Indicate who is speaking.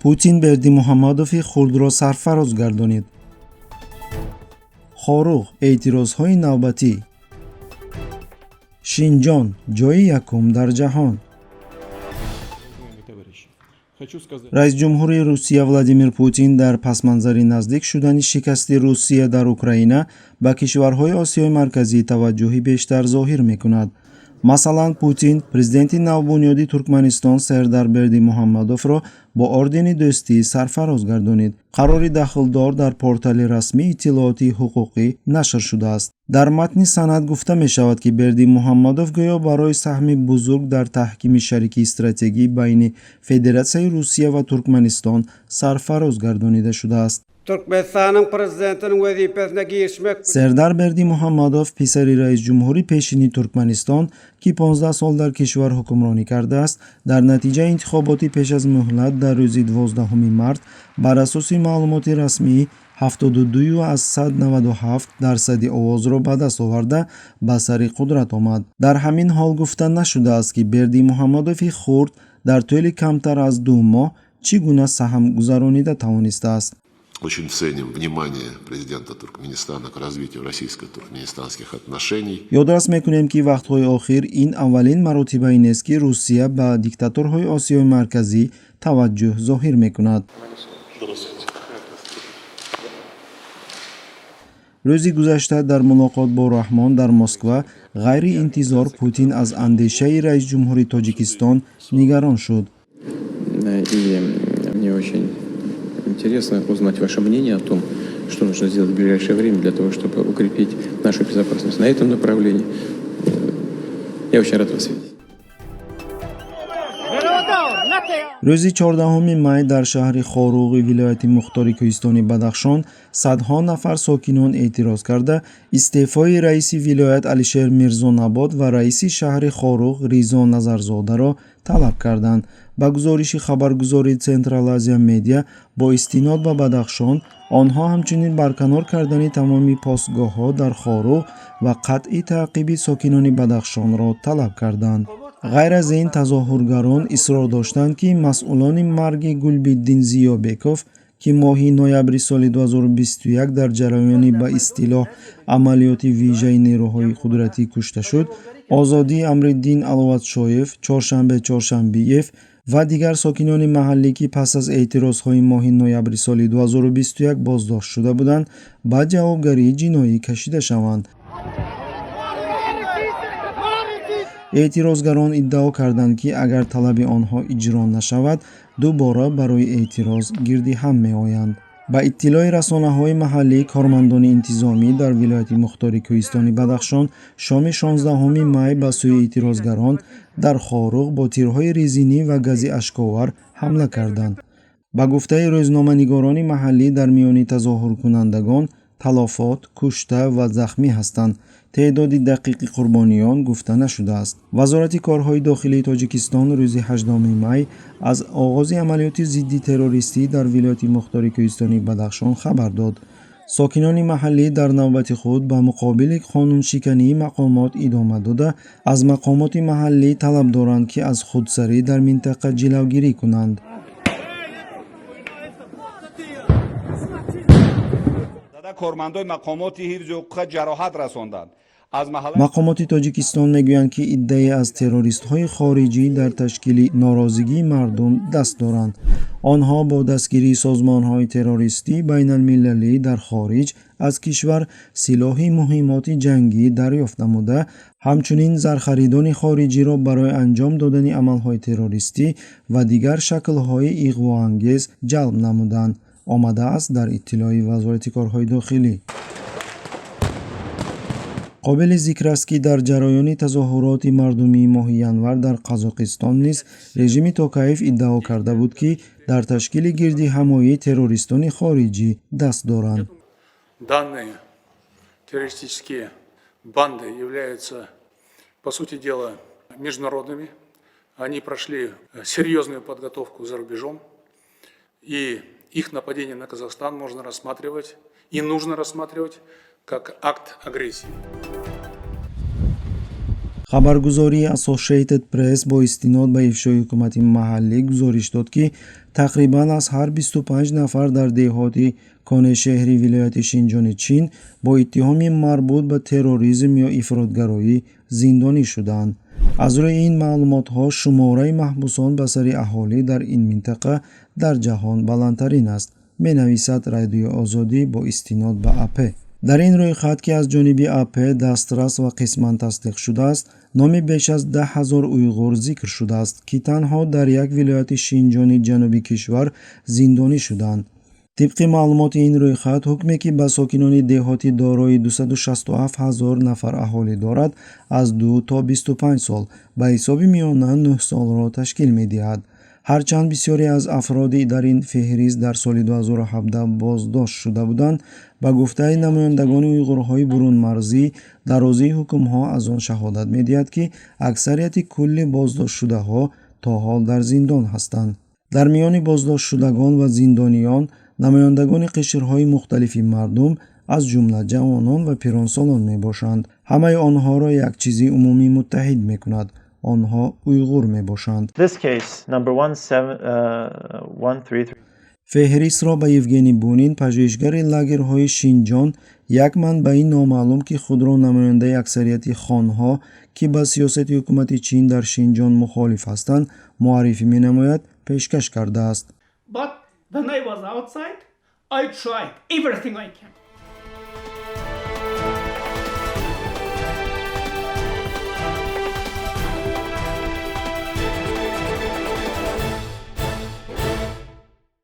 Speaker 1: پوتین бердимуҳаммадови хурдро сарфароз гардонид. хоруғ эътирозҳои навбатӣ. шинҷон ҷойи якум дар ҷаҳон. раис ҷумҳури русия Владимир Путин дар пасманзари наздик шудани шикасти Русия дар Украина ба кишварҳои Осиёи Марказӣ таваҷҷӯҳи бештар зоҳир мекунад. Масалан, Путин президенти навбунёди Туркманистон Сердар Бердимуҳаммадовро бо ордени дӯстӣ сарфароз гардонид. қарори дахлдор дар портали расмии иттилооти ҳуқуқӣ нашр шудааст. дар матни санад гуфта мешавад, ки Бердимуҳаммадов гӯё барои саҳми бузург дар таҳкими шарикии стратегӣ байни Федератсияи Русия ва Туркманистон сарфароз гардонида шудааст.
Speaker 2: Türkmenistan'ın prezidentinin vazifesine girişmek
Speaker 1: Сердар Бердимуҳаммадов писари раис ҷумҳури пешини Туркманистон, ки 15 сол дар кишвар ҳукмронӣ кардааст, дар натиҷаи интихоботи пеш аз муҳлат дар рӯзи 12 март бар асоси маълумоти расмӣ 72% овозро ба даст оварда ба сари қудрат омад. Дар ҳамин ҳол гуфта нашудааст, ки Бердимуҳаммадови хурд дар тӯли камтар аз 2 моҳ чӣ гуна саҳм гузаронида тавонистааст.
Speaker 3: Очень ценим внимание президента Туркменистана к развитию российско-туркменистанских отношений.
Speaker 1: ёдрас мекунем, ки вақтҳои охир ин аввалин маротибае нест, ки Русия ба диктатурҳои Осиёи Марказӣ таваҷҷӯҳ зоҳир мекунад. рӯзи гузашта дар мулоқот бо Раҳмон дар Москва ғайриинтизор Путин аз андешаи раис ҷумҳури Тоҷикистон нигарон шуд.
Speaker 4: Интересно узнать ваше мнение о том, что нужно сделать в ближайшее время для того, чтобы укрепить нашу безопасность на этом направлении. Я очень рад вас видеть.
Speaker 1: рӯзи 14 май дар шаҳри Хоруғи вилояти мухтори Кӯҳистони Бадахшон садҳо нафар сокинон эътироз карда истеъфои раиси вилоят Алишер Мирзонабод ва раиси шаҳри Хоруғ Ризо Назарзодаро талаб карданд. ба гузориши хабаргузори Central Asia Media, бо истинод ба Бадахшон, онҳо ҳамчунин барканор кардани тамоми постгоҳҳо дар Хоруғ ва қатъи таъқиби сокинони Бадахшонро талаб карданд. ғайр аз ин, тазоҳургарон исрор доштанд, ки масъулони марги Гулбиддин Зиёбеков, ки моҳи ноябри соли 2021 дар ҷараёни ба истилоҳ амалиёти вижаи нерӯҳои қудратӣ кушта шуд, озодии Амриддин Аловатшоев, Чоршанбе Чоршанбиев ва дигар сокинони маҳаллӣ, ки пас аз эътирозҳои моҳи ноябри соли 2021 боздошт шуда буданд, ба ҷавобгарии ҷиноӣ кашида шаванд. эътирозгарон иддао карданд, ки агар талаби онҳо иҷро нашавад, дубора барои эътироз гирди ҳам меоянд. ба иттилои расонаҳои маҳаллӣ, кормандони интизомӣ дар вилояти мухтори Кӯҳистони Бадахшон шоми 16 май ба сӯи эътирозгарон дар Хоруғ бо тирҳои резинӣ ва гази ашковар ҳамла карданд. ба гуфтаи рӯзноманигорони маҳаллӣ, дар миёни тазоҳуркунандагон талофот, кушта ва захмӣ ҳастанд. теъдоди дақиқи қурбониён гуфта нашудааст. вазорати корҳои дохилии Тоҷикистон рӯзи 8 май аз оғози амалиёти зидди террористӣ дар вилояти мухтори Кӯҳистони Бадахшон хабар дод. сокинони маҳаллӣ дар навбати худ ба муқобили қонуншикании мақомот идома дода, аз мақомоти маҳаллӣ талаб доранд, ки аз худсарӣ дар минтақа ҷилавгирӣ кунанд.
Speaker 5: кормандои мақомоти ҳифзи ҳуқуқа ҷароҳат расонданд.
Speaker 1: мақомоти Тоҷикистон мегӯянд, ки иддаe аз террористҳои хориҷӣ дар ташкили норозигии мардум даст доранд. онҳо бо дастгирии созмонҳои террористӣ байналмилалӣ дар хориҷ аз кишвар силоҳи муҳимоти ҷангӣ дарёфт намуда, ҳамчунин зархаридони хориҷиро барои анҷом додани амалҳои террористӣ ва дигар шаклҳои иғвоангез ҷалб намуданд, омадааст дар иттилои вазорати корҳои дохилӣ. қобили зикр аст, ки дар ҷараёни тазоҳуроти мардумии моҳи январ дар Қазоқистон низ режими Токаев иддао карда буд, ки дар ташкили гирдиҳамоии террористони хориҷӣ даст доранд.
Speaker 6: Данные террористические банды являются, по сути дела, международными. Они прошли серьезную подготовку за рубежом, и их нападение на Казахстан можно рассматривать и нужно рассматривать как акт агрессии.
Speaker 1: хабаргузории Associated Press бо истинод ба ифшои ҳукумати маҳаллӣ гузориш дод, ки тақрибан аз ҳар 25 нафар дар деҳоти конешеҳри вилояти Шинҷони Чин бо иттиҳоми марбут ба терроризм ё ифротгароӣ зиндонӣ шуданд. аз рӯи ин маълумотҳо шумораи маҳбусон ба сари аҳолӣ дар ин минтақа дар ҷаҳон баландтарин аст, менависад Радиои Озодӣ бо истинод ба АП. дар ин рӯйхат, ки аз ҷониби АП дастрас ва қисман тасдиқ шудааст, номи беш аз 10,000 уйғур зикр шудааст, ки танҳо дар як вилояти Шинҷони ҷанубии кишвар зиндонӣ шуданд. тибқи маълумоти ин рӯйхат, ҳукме ки ба сокинони деҳоти дорои 267,000 нафар аҳолӣ дорад, аз 2 то 25 сол ба ҳисоби миёна 9 солро ташкил медиҳад. ҳарчанд бисёре аз афроди дар ин феҳрист дар соли 2017 боздошт шуда буданд, ба гуфтаи намояндагони уйғурҳои бурунмарзӣ, дарозии ҳукмҳо аз он шаҳодат медиҳад, ки аксарияти кулли боздоштшудаҳо то ҳол дар зиндон ҳастанд. дар миёни боздоштшудагон ва зиндониён намояндагони қишрҳои мухталифи мардум, аз ҷумла ҷавонон ва пиронсолон мебошанд. ҳамаи онҳоро як чизи умумӣ муттаҳид мекунад: онҳо уйғур мебошанд.
Speaker 7: This case, number 17133.
Speaker 1: феҳристро ба Евгений Бунин, пажӯҳишгари лагерҳои Шинҷон, як манбаи номаълум, ки худро намояндаи аксарияти хонҳо, ки ба сиёсати ҳукумати Чин дар Шинҷон мухолиф ҳастанд, муаррифӣ менамояд, пешкаш кардааст.
Speaker 8: But when I was outside, I tried everything I can.